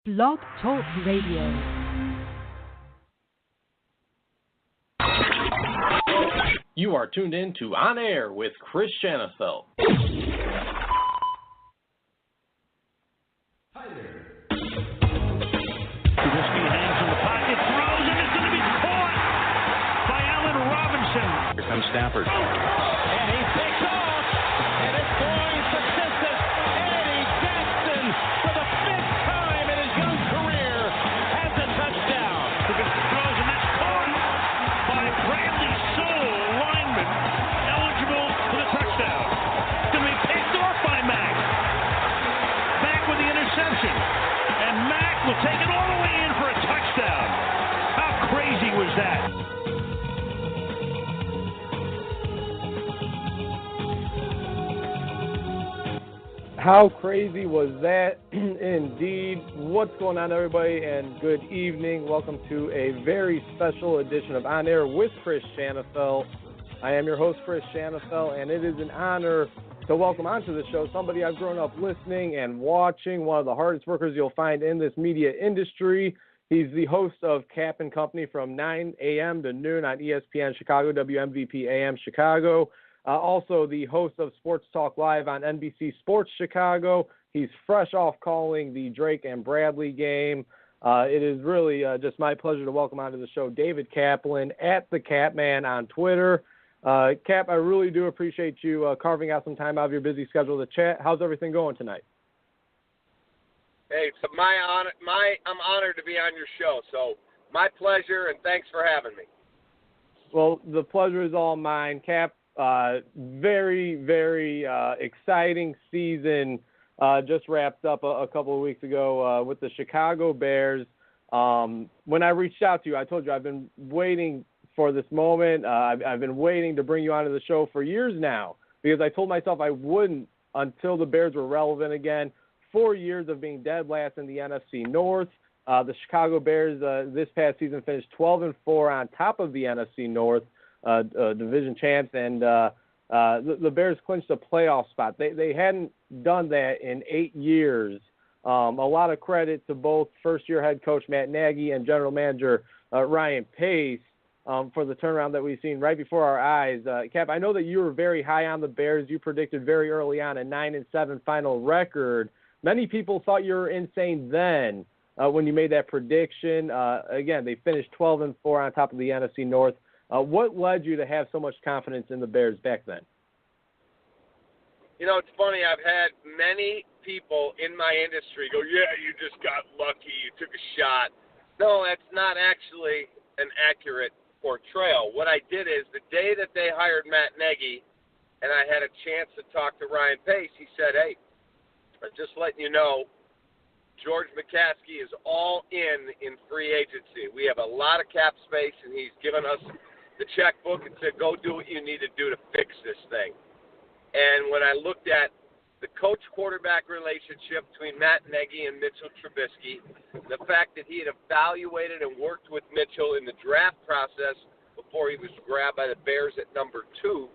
Blog Talk Radio. You are tuned in to On Air with Chris Shanafelt. Hi there. Trubisky hangs in the pocket, throws, and it's going to be caught by Allen Robinson. Here comes Stafford. And he picks off, and it's going to distance. Eddie Jackson, for the fifth time in his young career, has a touchdown. Trubisky throws, and that's caught by Bradley Sewell, lineman, eligible for the touchdown. It's going to be picked off by Mack. Mack with the interception. And Mack will take it all the way in for a touchdown. How crazy was that? How crazy was that? Indeed. What's going on, everybody, and good evening. Welcome to a very special edition of On Air with Chris Shanafelt. I am your host, Chris Shanafelt, and it is an honor to welcome onto the show somebody I've grown up listening and watching, one of the hardest workers you'll find in this media industry. He's the host of Kap and Co from 9 a.m. to noon on ESPN Chicago, WMVP AM Chicago. Also the host of Sports Talk Live on NBC Sports Chicago. He's fresh off calling the Drake and Bradley game. It is really just my pleasure to welcome onto the show David Kaplan at the Kapman on Twitter. Cap, I really do appreciate you carving out some time out of your busy schedule to chat. How's everything going tonight? Hey, it's my honor. I'm honored to be on your show. So my pleasure, and thanks for having me. Well, the pleasure is all mine, Cap. Very, very exciting season just wrapped up a couple of weeks ago with the Chicago Bears. When I reached out to you, I told you I've been waiting for this moment. I've been waiting to bring you onto the show for years now because I told myself I wouldn't until the Bears were relevant again. 4 years of being dead last in the NFC North. The Chicago Bears this past season finished 12-4 on top of the NFC North. Division champs, and the Bears clinched a playoff spot. They hadn't done that in 8 years. A lot of credit to both first-year head coach Matt Nagy and general manager Ryan Pace for the turnaround that we've seen right before our eyes. Cap, I know that you were very high on the Bears. You predicted very early on a 9-7 final record. Many people thought you were insane then when you made that prediction. Again, they finished 12-4 on top of the NFC North. What led you to have so much confidence in the Bears back then? You know, it's funny. I've had many people in my industry go, yeah, you just got lucky. You took a shot. No, that's not actually an accurate portrayal. What I did is the day that they hired Matt Nagy and I had a chance to talk to Ryan Pace, he said, hey, I'm just letting you know, George McCaskey is all in free agency. We have a lot of cap space, and he's given us the checkbook and said, go do what you need to do to fix this thing. And when I looked at the coach-quarterback relationship between Matt Nagy and Mitchell Trubisky, the fact that he had evaluated and worked with Mitchell in the draft process before he was grabbed by the Bears at number 2,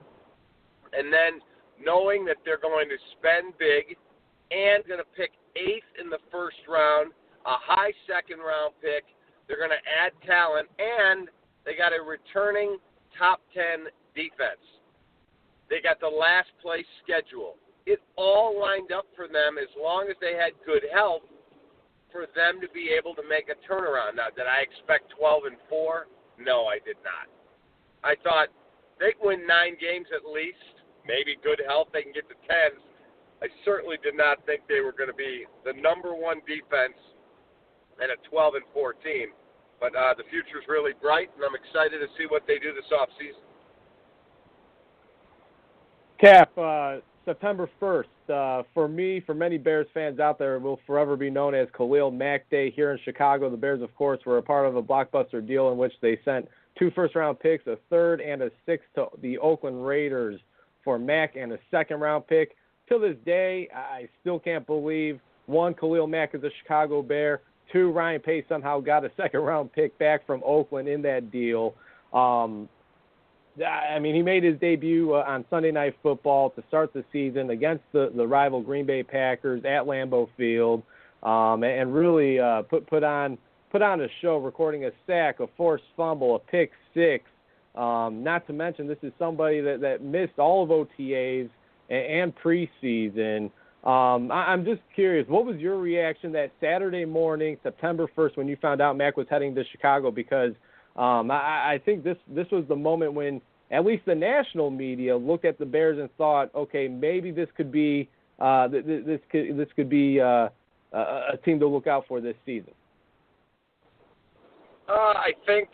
and then knowing that they're going to spend big and going to pick 8th in the first round, a high second-round pick, they're going to add talent, and they got a returning top 10 defense. They got the last place schedule. It all lined up for them as long as they had good health for them to be able to make a turnaround. Now, did I expect 12-4? No, I did not. I thought they can win 9 games at least. Maybe good health, they can get to 10. I certainly did not think they were going to be the number 1 defense and a 12-4 team. But the future's really bright, and I'm excited to see what they do this offseason. Cap, September 1st, for me, for many Bears fans out there, will forever be known as Khalil Mack Day here in Chicago. The Bears, of course, were a part of a blockbuster deal in which they sent 2 first-round picks, a 3rd and a 6th to the Oakland Raiders for Mack and a 2nd-round pick. To this day, I still can't believe, 1, Khalil Mack is a Chicago Bear. 2, Ryan Pace somehow got a 2nd-round pick back from Oakland in that deal. I mean, he made his debut on Sunday Night Football to start the season against the rival Green Bay Packers at Lambeau Field. and really put on a show, recording a sack, a forced fumble, a pick six. Not to mention, this is somebody that missed all of OTAs and preseason. I'm just curious, what was your reaction that Saturday morning, September 1st, when you found out Mack was heading to Chicago? Because I think this was the moment when at least the national media looked at the Bears and thought, okay, maybe this could be this could be a team to look out for this season. I think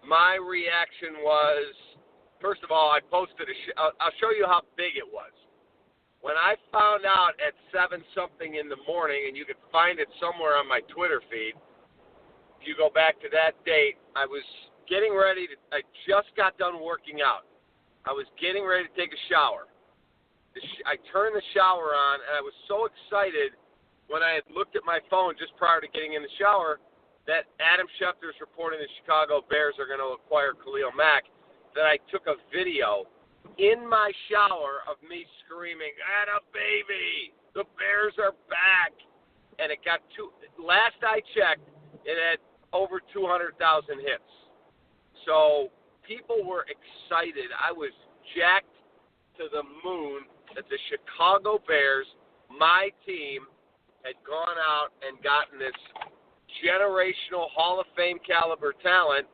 my reaction was, first of all, I posted I'll show you how big it was. When I found out at 7-something in the morning, and you can find it somewhere on my Twitter feed, if you go back to that date, I was getting ready I just got done working out. I was getting ready to take a shower. I turned the shower on, and I was so excited when I had looked at my phone just prior to getting in the shower that Adam Schefter's reporting the Chicago Bears are going to acquire Khalil Mack, that I took a video in my shower of me screaming, "Atta baby, the Bears are back!" And it got last I checked, it had over 200,000 hits. So people were excited. I was jacked to the moon that the Chicago Bears, my team, had gone out and gotten this generational Hall of Fame caliber talent,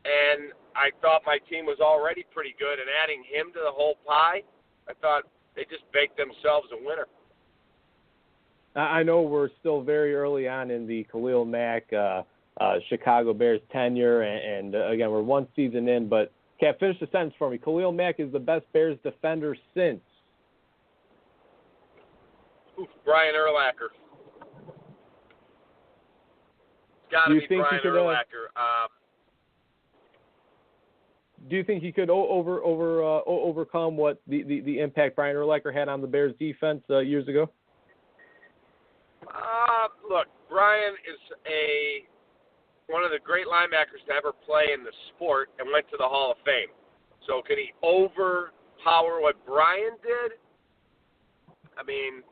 and I thought my team was already pretty good, and adding him to the whole pie, I thought they just baked themselves a winner. I know we're still very early on in the Khalil Mack Chicago Bears tenure, and again, we're one season in, but Kap, finish the sentence for me. Khalil Mack is the best Bears defender since? Brian Urlacher. It's got to be Brian Urlacher. Do you think he could overcome what the impact Brian Urlacher had on the Bears defense years ago? Look, Brian is one of the great linebackers to ever play in the sport and went to the Hall of Fame. So could he overpower what Brian did? I mean,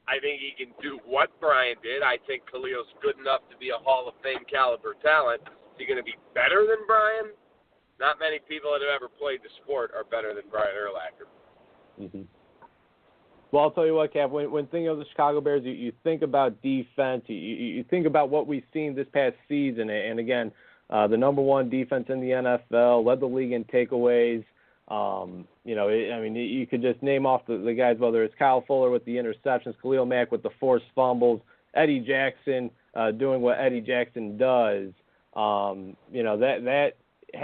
I think he can do what Brian did. I think Khalil's good enough to be a Hall of Fame caliber talent. Is he going to be better than Brian? Not many people that have ever played the sport are better than Brian Urlacher. Mm-hmm. Well, I'll tell you what, Kap, when thinking of the Chicago Bears, you think about defense, you think about what we've seen this past season, and again, the number one defense in the NFL, led the league in takeaways. You could just name off the guys, whether it's Kyle Fuller with the interceptions, Khalil Mack with the forced fumbles, Eddie Jackson doing what Eddie Jackson does. That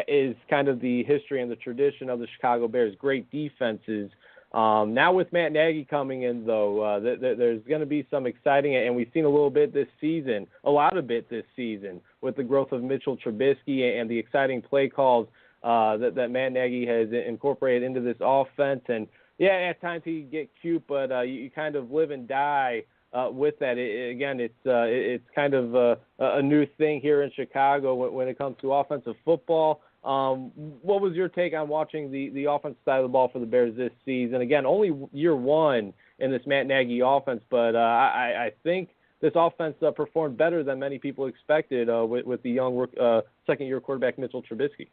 is kind of the history and the tradition of the Chicago Bears, great defenses. Now with Matt Nagy coming in, though, there's going to be some exciting, and we've seen a lot of bit this season, with the growth of Mitchell Trubisky and the exciting play calls that Matt Nagy has incorporated into this offense. And, yeah, at times he can get cute, but you kind of live and die with that. It's kind of a new thing here in Chicago when it comes to offensive football. What was your take on watching the offensive side of the ball for the Bears this season? Again, only year one in this Matt Nagy offense, but I think this offense performed better than many people expected with the young second-year quarterback Mitchell Trubisky.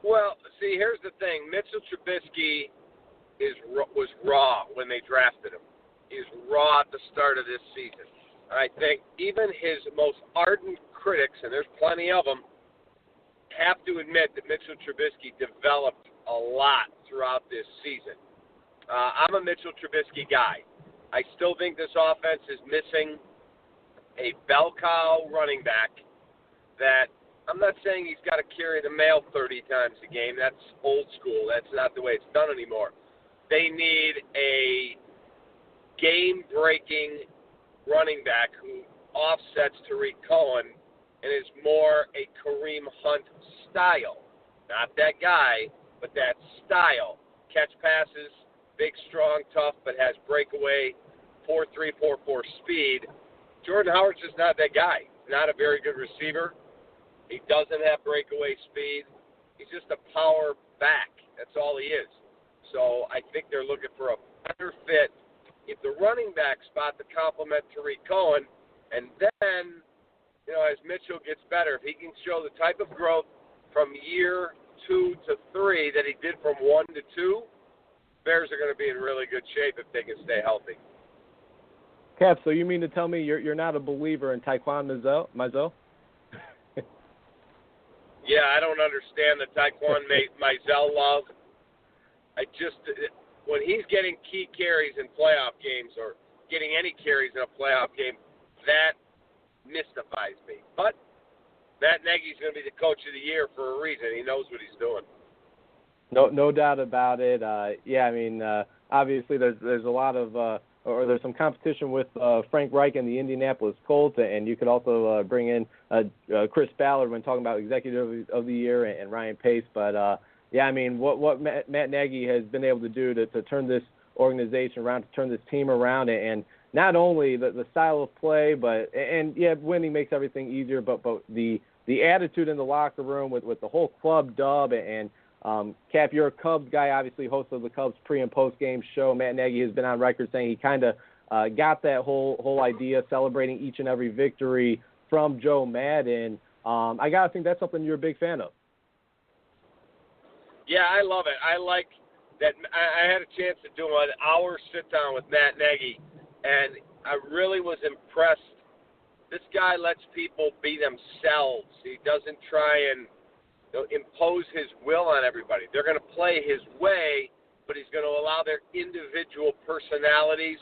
Well, see, here's the thing. Mitchell Trubisky was raw when they drafted him. He was raw at the start of this season. I think even his most ardent critics, and there's plenty of them, have to admit that Mitchell Trubisky developed a lot throughout this season. I'm a Mitchell Trubisky guy. I still think this offense is missing a bell cow running back that I'm not saying he's got to carry the mail 30 times a game. That's old school. That's not the way it's done anymore. They need a game-breaking running back who offsets Tariq Cohen and is more a Kareem Hunt style. Not that guy, but that style. Catch passes, big, strong, tough, but has breakaway 4.3, 4.4 speed. Jordan Howard's just not that guy. He's not a very good receiver. He doesn't have breakaway speed. He's just a power back. That's all he is. So I think they're looking for a better fit keep the running back spot to complement Tariq Cohen, and then, as Mitchell gets better, if he can show the type of growth from year 2 to 3 that he did from 1 to 2, Bears are going to be in really good shape if they can stay healthy. Cap, so you mean to tell me you're not a believer in Taquan Mizell? Yeah, I don't understand the Taquan Mizell love. When he's getting key carries in playoff games or getting any carries in a playoff game, that mystifies me. But Matt Nagy's going to be the coach of the year for a reason. He knows what he's doing. No doubt about it. Obviously there's a lot of there's some competition with Frank Reich and the Indianapolis Colts, and you could also bring in Chris Ballard when talking about executive of the year and Ryan Pace. But what Matt Nagy has been able to do to turn this organization around, to turn this team around, and not only the style of play, but winning makes everything easier, but the attitude in the locker room with the whole club dub. And Cap, you're a Cubs guy, obviously host of the Cubs pre- and post-game show. Matt Nagy has been on record saying he kind of got that whole idea, celebrating each and every victory from Joe Madden. I got to think that's something you're a big fan of. Yeah, I love it. I like that. I had a chance to do an hour sit-down with Matt Nagy, and I really was impressed. This guy lets people be themselves. He doesn't try and impose his will on everybody. They're going to play his way, but he's going to allow their individual personalities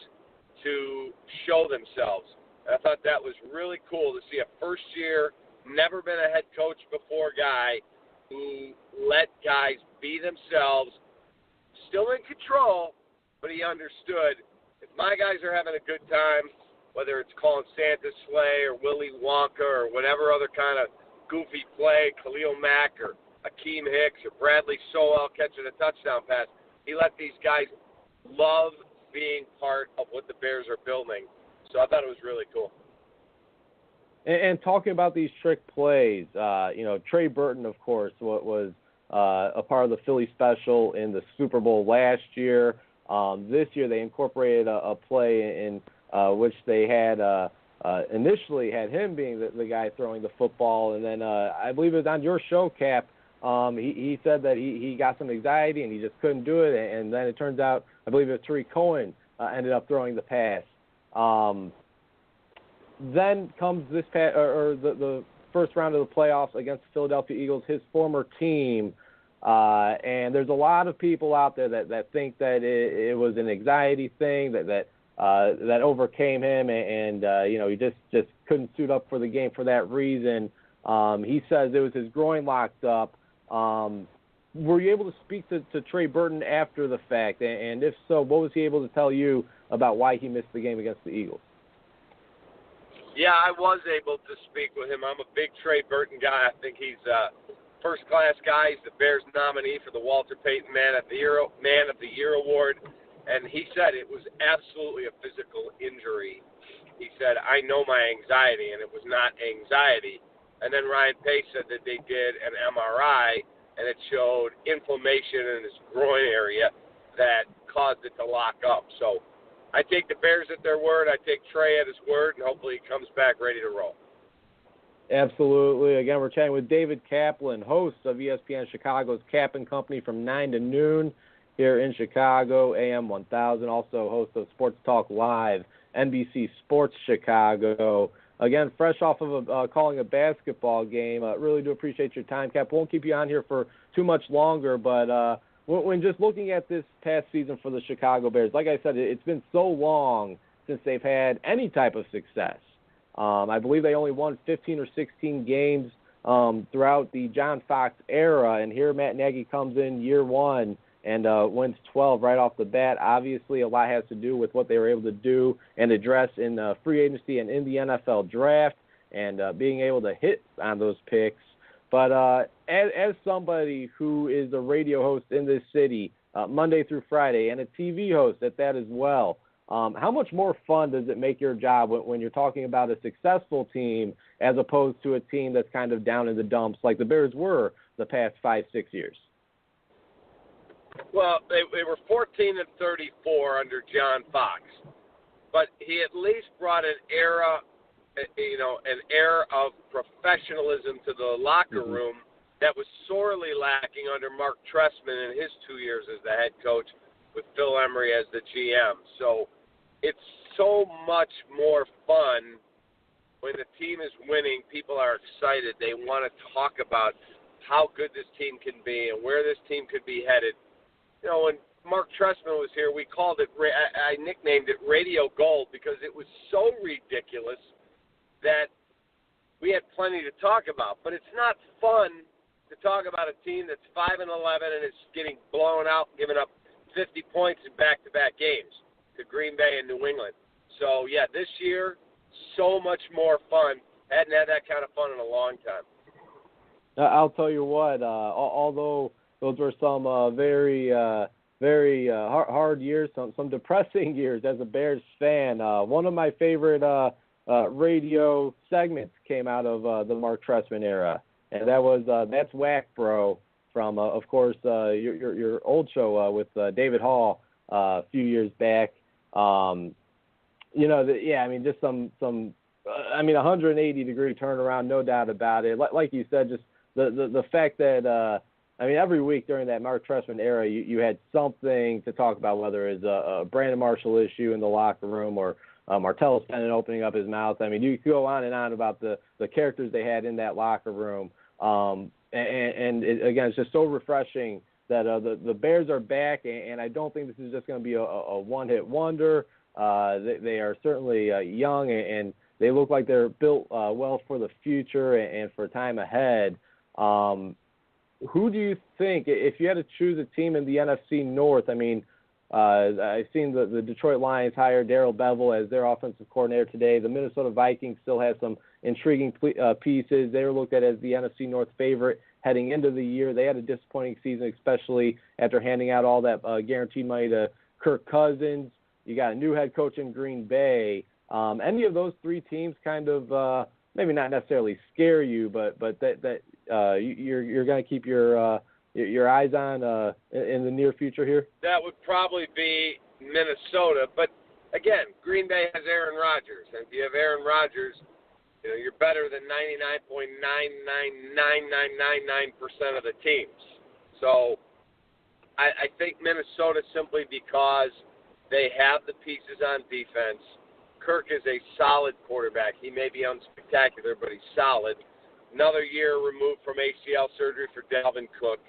to show themselves. And I thought that was really cool to see a first-year, never been a head coach before guy who let guys be themselves, still in control, but he understood if my guys are having a good time, whether it's calling Santa's sleigh or Willy Wonka or whatever other kind of goofy play, Khalil Mack or Akeem Hicks or Bradley Sowell catching a touchdown pass, he let these guys love being part of what the Bears are building. So I thought it was really cool. And talking about these trick plays, Trey Burton, of course, was a part of the Philly special in the Super Bowl last year. This year they incorporated a play in which they had initially had him being the guy throwing the football, and then I believe it was on your show, Cap. He said that he got some anxiety and he just couldn't do it, and then it turns out I believe it was Tariq Cohen ended up throwing the pass. Then comes this the first round of the playoffs against the Philadelphia Eagles, his former team, and there's a lot of people out there that think that it was an anxiety thing that overcame him, and he just couldn't suit up for the game for that reason. He says it was his groin locked up. Were you able to speak to Trey Burton after the fact, and if so, what was he able to tell you about why he missed the game against the Eagles? Yeah, I was able to speak with him. I'm a big Trey Burton guy. I think he's a first-class guy. He's the Bears nominee for the Walter Payton Man of the Year Award. And he said it was absolutely a physical injury. He said, I know my anxiety, and it was not anxiety. And then Ryan Pace said that they did an MRI, and it showed inflammation in his groin area that caused it to lock up. So I take the Bears at their word. I take Trey at his word, and hopefully he comes back ready to roll. Absolutely. Again, we're chatting with David Kaplan, host of ESPN Chicago's Kap and Company from 9 to noon here in Chicago, AM 1000. Also host of Sports Talk Live, NBC Sports Chicago. Again, fresh off of calling a basketball game. Really do appreciate your time, Cap. Won't keep you on here for too much longer, but when just looking at this past season for the Chicago Bears, like I said, it's been so long since they've had any type of success. I believe they only won 15 or 16 games throughout the John Fox era, and here Matt Nagy comes in year one and wins 12 right off the bat. Obviously, a lot has to do with what they were able to do and address in free agency and in the NFL draft, and being able to hit on those picks. But as somebody who is a radio host in this city Monday through Friday and a TV host at that as well, how much more fun does it make your job when you're talking about a successful team as opposed to a team that's kind of down in the dumps like the Bears were the past 5-6 years? Well, they were 14-34 under John Fox, but he at least brought an era of professionalism to the locker room that was sorely lacking under Mark Trestman in his 2 years as the head coach with Phil Emery as the GM. So it's so much more fun when the team is winning. People are excited. They want to talk about how good this team can be and where this team could be headed. You know, when Mark Trestman was here, we called it, I nicknamed it Radio Gold because it was so ridiculous that we had plenty to talk about. But it's not fun to talk about a team that's 5-11 and is getting blown out, giving up 50 points in back-to-back games to Green Bay and New England. So, yeah, this year, so much more fun. Hadn't had that kind of fun in a long time. I'll tell you what, although those were some very hard years, some depressing years as a Bears fan, one of my favorite radio segments came out of the Mark Trestman era, and that was That's Whack Bro from, of course, your old show with David Hall a few years back. Just some 180-degree turnaround, no doubt about it. Like you said, just the fact that every week during that Mark Trestman era, you had something to talk about, whether it's a Brandon Marshall issue in the locker room or Martellus Bennett opening up his mouth. I mean, you could go on and on about the characters they had in that locker room. Again, it's just so refreshing that the Bears are back, and I don't think this is just going to be a one-hit wonder. They are certainly young, and they look like they're built well for the future and for time ahead. Who do you think, if you had to choose a team in the NFC North? I mean, I've seen the Detroit Lions hire Darrell Bevell as their offensive coordinator today. The Minnesota Vikings still have some intriguing pieces. They were looked at as the NFC North favorite heading into the year. They had a disappointing season, especially after handing out all that guaranteed money to Kirk Cousins. You got a new head coach in Green Bay. Any of those three teams kind of maybe not necessarily scare you, but that you're going to keep your eyes on in the near future here? That would probably be Minnesota. But, again, Green Bay has Aaron Rodgers. And if you have Aaron Rodgers, you're better than 99.99999% of the teams. So I think Minnesota, simply because they have the pieces on defense. Kirk is a solid quarterback. He may be unspectacular, but he's solid. Another year removed from ACL surgery for Dalvin Cook.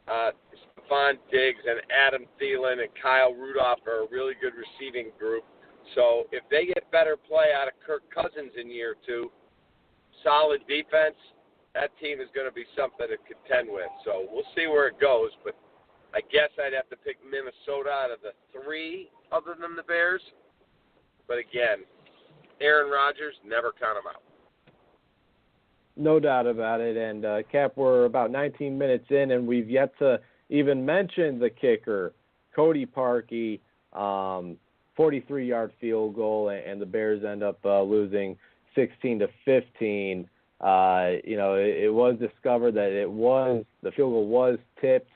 Stephon Diggs and Adam Thielen and Kyle Rudolph are a really good receiving group. So if they get better play out of Kirk Cousins in year two, solid defense, that team is going to be something to contend with. So we'll see where it goes, but I guess I'd have to pick Minnesota out of the three other than the Bears. But again, Aaron Rodgers, never count him out. No doubt about it. And, Cap, we're about 19 minutes in, and we've yet to even mention the kicker, Cody Parkey, 43-yard field goal, and the Bears end up losing 16-15. It was discovered that the field goal was tipped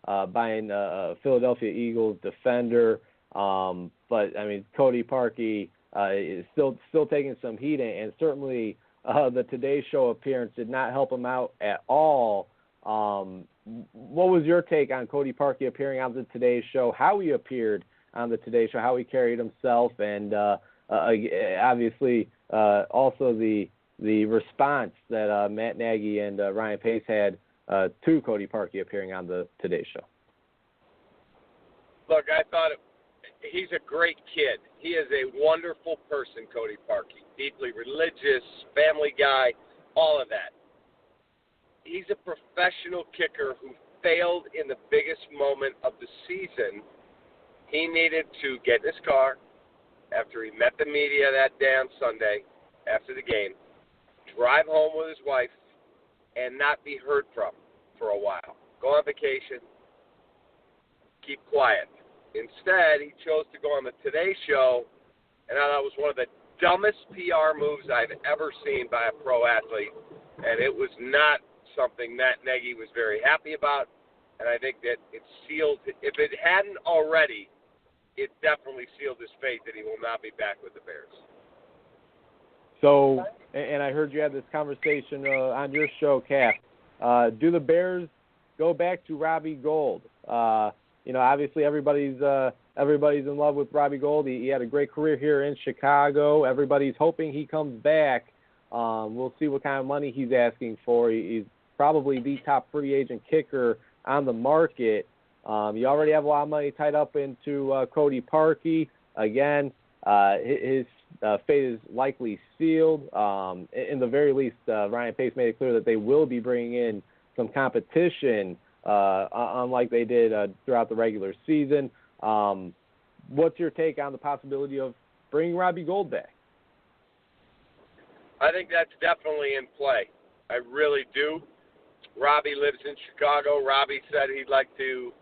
by a Philadelphia Eagles defender. But Cody Parkey is still taking some heat, and certainly the Today Show appearance did not help him out at all. What was your take on Cody Parkey appearing on the Today Show, how he appeared on the Today Show, how he carried himself, and obviously also the response that Matt Nagy and Ryan Pace had to Cody Parkey appearing on the Today Show? Look, I thought he's a great kid. He is a wonderful person, Cody Parkey. Deeply religious, family guy, all of that. He's a professional kicker who failed in the biggest moment of the season. He needed to get in his car after he met the media that day on Sunday after the game, drive home with his wife, and not be heard from for a while. Go on vacation, keep quiet. Instead, he chose to go on the Today Show, and I thought it was one of the dumbest PR moves I've ever seen by a pro athlete, and it was not something Matt Nagy was very happy about. And I think that it sealed, if it hadn't already, it definitely sealed his fate that he will not be back with the Bears. So, and I heard you had this conversation on your show, Kap. Do the Bears go back to Robbie Gould? Obviously everybody's in love with Robbie Gould. He had a great career here in Chicago. Everybody's hoping he comes back. We'll see what kind of money he's asking for. He's probably the top free agent kicker on the market. You already have a lot of money tied up into Cody Parkey. Again, his fate is likely sealed. In the very least, Ryan Pace made it clear that they will be bringing in some competition, unlike they did throughout the regular season. What's your take on the possibility of bringing Robbie Gould back? I think that's definitely in play. I really do. Robbie lives in Chicago. Robbie said he'd like to,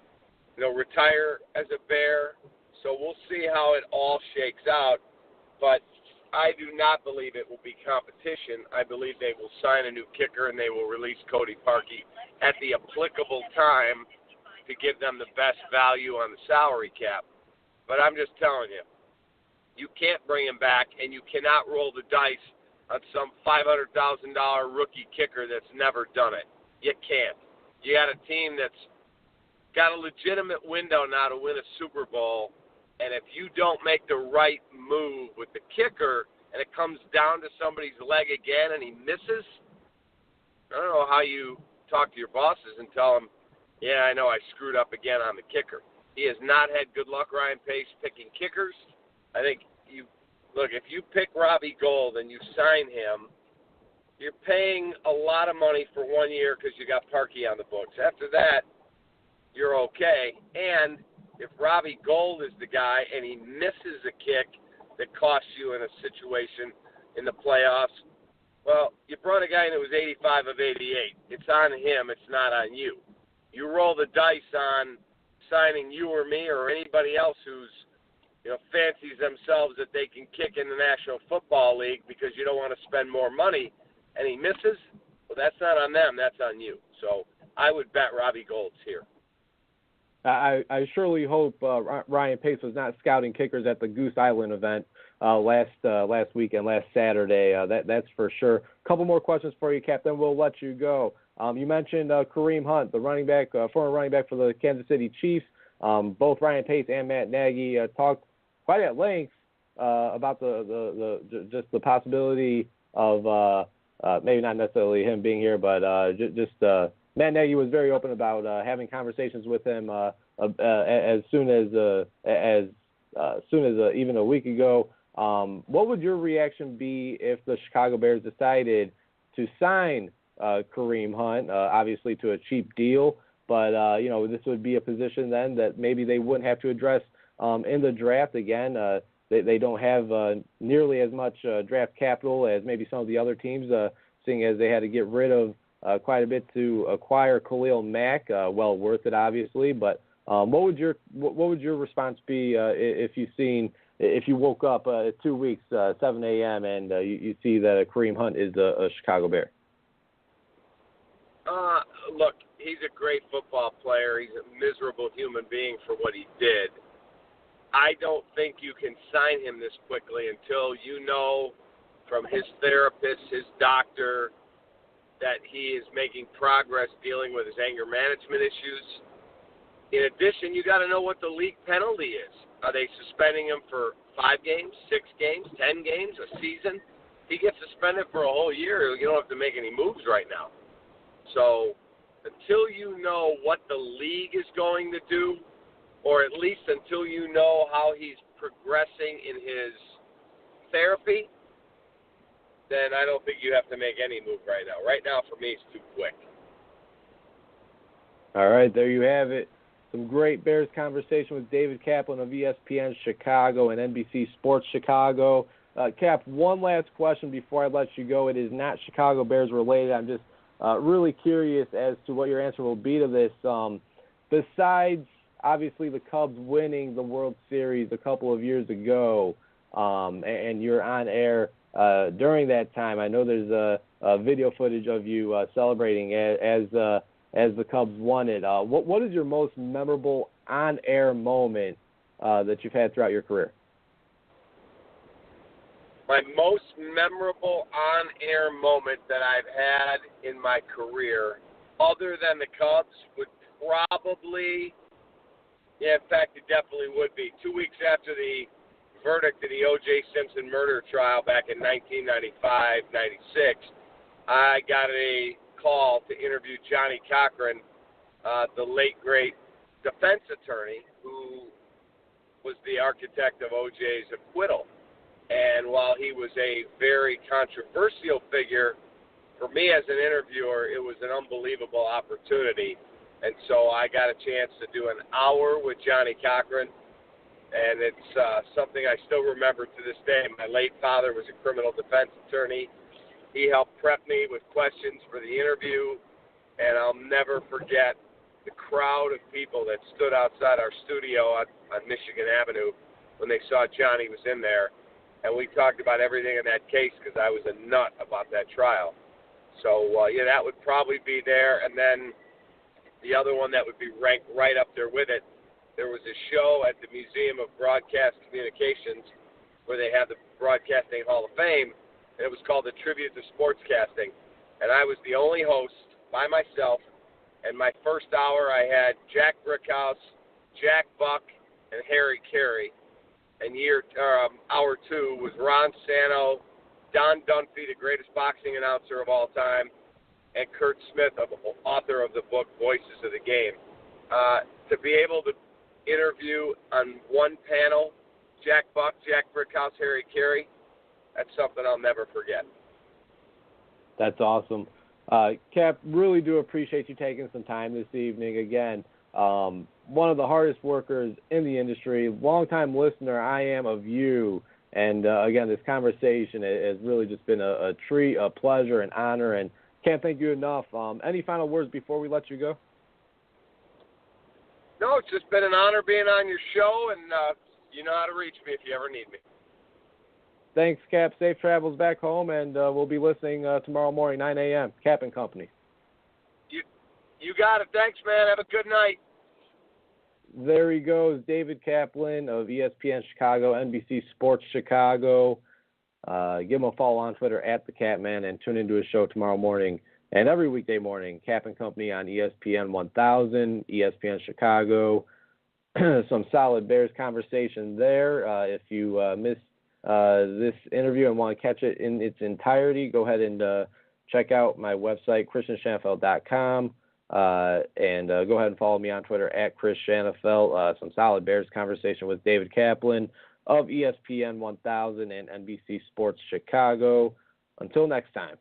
retire as a Bear. So we'll see how it all shakes out. But I do not believe it will be competition. I believe they will sign a new kicker and they will release Cody Parkey at the applicable time to give them the best value on the salary cap. But I'm just telling you, you can't bring him back and you cannot roll the dice on some $500,000 rookie kicker that's never done it. You can't. You got a team that's got a legitimate window now to win a Super Bowl, and if you don't make the right move with the kicker and it comes down to somebody's leg again and he misses, I don't know how you talk to your bosses and tell them, yeah, I know I screwed up again on the kicker. He has not had good luck, Ryan Pace, picking kickers. I think if you pick Robbie Gould and you sign him, you're paying a lot of money for 1 year because you got Parkey on the books. After that, you're okay. And if Robbie Gould is the guy and he misses a kick that costs you in a situation in the playoffs, well, you brought a guy in that was 85 of 88. It's on him. It's not on you. You roll the dice on signing you or me or anybody else who's fancies themselves that they can kick in the National Football League because you don't want to spend more money, and he misses, well, that's not on them. That's on you. So I would bet Robbie Gould's here. I surely hope Ryan Pace was not scouting kickers at the Goose Island event last weekend, last Saturday. That's for sure. A couple more questions for you, Kap, then we'll let you go. You mentioned Kareem Hunt, the former running back for the Kansas City Chiefs. Both Ryan Pace and Matt Nagy talked quite at length about just the possibility of maybe not necessarily him being here, but Matt Nagy was very open about having conversations with him as soon as even a week ago. What would your reaction be if the Chicago Bears decided to sign Kareem Hunt, obviously to a cheap deal, but this would be a position then that maybe they wouldn't have to address in the draft again? They don't have nearly as much draft capital as maybe some of the other teams, seeing as they had to get rid of quite a bit to acquire Khalil Mack. Well worth it, obviously. But what would your response be if you woke up 2 weeks, 7 a.m. and you see that Kareem Hunt is a Chicago Bear? Look, he's a great football player. He's a miserable human being for what he did. I don't think you can sign him this quickly until you know from his therapist, his doctor, that he is making progress dealing with his anger management issues. In addition, you got to know what the league penalty is. Are they suspending him for 5 games, 6 games, 10 games, a season? If he gets suspended for a whole year, you don't have to make any moves right now. So until you know what the league is going to do, or at least until you know how he's progressing in his therapy, then I don't think you have to make any move right now. Right now, for me, it's too quick. All right, there you have it. Some great Bears conversation with David Kaplan of ESPN Chicago and NBC Sports Chicago. Kap, one last question before I let you go. It is not Chicago Bears related. I'm just really curious as to what your answer will be to this. Besides, obviously, the Cubs winning the World Series a couple of years ago, and you're on air during that time. I know there's a video footage of you celebrating as as the Cubs won it. What is your most memorable on-air moment that you've had throughout your career? My most memorable on-air moment that I've had in my career, other than the Cubs, would probably, in fact, it definitely would be. 2 weeks after the verdict of the O.J. Simpson murder trial back in 1995-96, I got a call to interview Johnny Cochran, the late, great defense attorney who was the architect of O.J.'s acquittal. And while he was a very controversial figure, for me as an interviewer, it was an unbelievable opportunity. And so I got a chance to do an hour with Johnny Cochran, and it's something I still remember to this day. My late father was a criminal defense attorney. He helped prep me with questions for the interview, and I'll never forget the crowd of people that stood outside our studio on Michigan Avenue when they saw Johnny was in there. And we talked about everything in that case because I was a nut about that trial. So, yeah, that would probably be there. And then the other one that would be ranked right up there with it, there was a show at the Museum of Broadcast Communications where they had the Broadcasting Hall of Fame, and it was called the Tribute to Sportscasting. And I was the only host by myself. And my first hour I had Jack Brickhouse, Jack Buck, and Harry Carey. And hour two was Ron Santo, Don Dunphy, the greatest boxing announcer of all time, and Kurt Smith, author of the book Voices of the Game. To be able to interview on one panel Jack Buck, Jack Brickhouse, Harry Carey, that's something I'll never forget. That's awesome. Kap, really do appreciate you taking some time this evening. Again, one of the hardest workers in the industry, longtime listener I am of you. And, again, this conversation has really just been a treat, a pleasure, an honor, and can't thank you enough. Any final words before we let you go? No, it's just been an honor being on your show, and you know how to reach me if you ever need me. Thanks, Kap. Safe travels back home, and we'll be listening tomorrow morning, 9 a.m., Kap and Company. You got it. Thanks, man. Have a good night. There he goes, David Kaplan of ESPN Chicago, NBC Sports Chicago. Give him a follow on Twitter at the Catman, and tune into his show tomorrow morning and every weekday morning, Kap and Company on ESPN 1000, ESPN Chicago. Some solid Bears conversation there. If you missed this interview and want to catch it in its entirety, go ahead and check out my website, christianshanafelt.com. And go ahead and follow me on Twitter at Chris Shanafelt. Some solid Bears conversation with David Kaplan of ESPN 1000 and NBC Sports Chicago. Until next time.